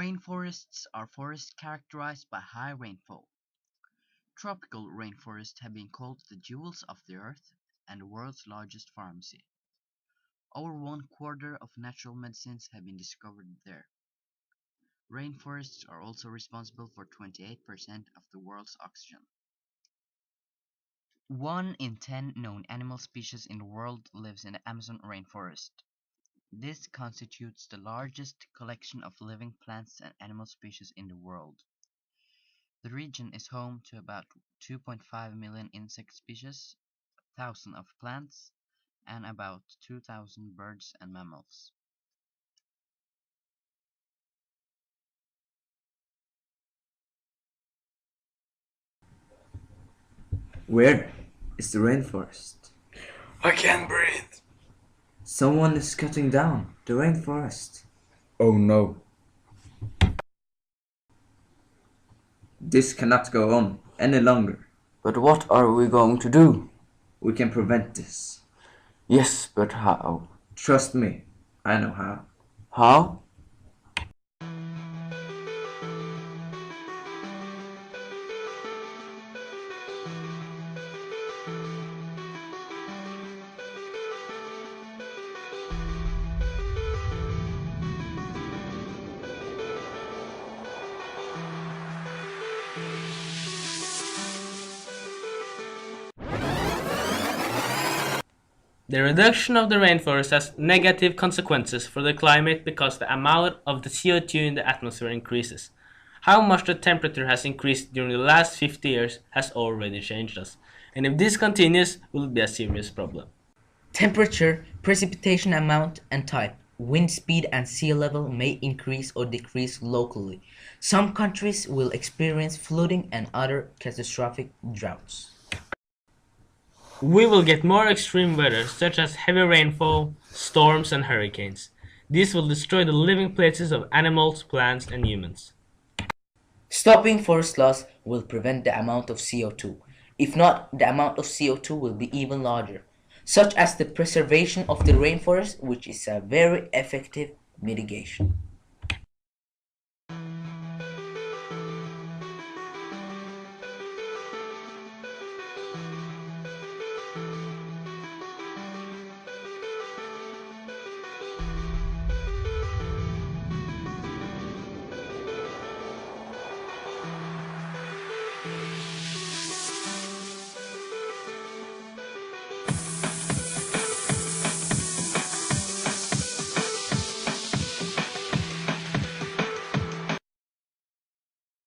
Rainforests are forests characterized by high rainfall. Tropical rainforests have been called the jewels of the earth and the world's largest pharmacy. Over one quarter of natural medicines have been discovered there. Rainforests are also responsible for 28% of the world's oxygen. 1 in 10 known animal species in the world lives in the Amazon rainforest. This constitutes the largest collection of living plants and animal species in the world. The region is home to about 2.5 million insect species, 1,000 of plants, and about 2,000 birds and mammals. Where is the rainforest? I can't breathe. Someone is cutting down the rainforest. Oh no. This cannot go on any longer. But what are we going to do? We can prevent this. Yes, but how? Trust me, I know how. How? The reduction of the rainforest has negative consequences for the climate because the amount of the CO2 in the atmosphere increases. How much the temperature has increased during the last 50 years has already changed us, and if this continues, it will be a serious problem. Temperature, precipitation amount and type, wind speed and sea level may increase or decrease locally. Some countries will experience flooding and other catastrophic droughts. We will get more extreme weather, such as heavy rainfall, storms, and hurricanes. This will destroy the living places of animals, plants, and humans. Stopping forest loss will prevent the amount of CO2. If not, the amount of CO2 will be even larger, such as the preservation of the rainforest, which is a very effective mitigation.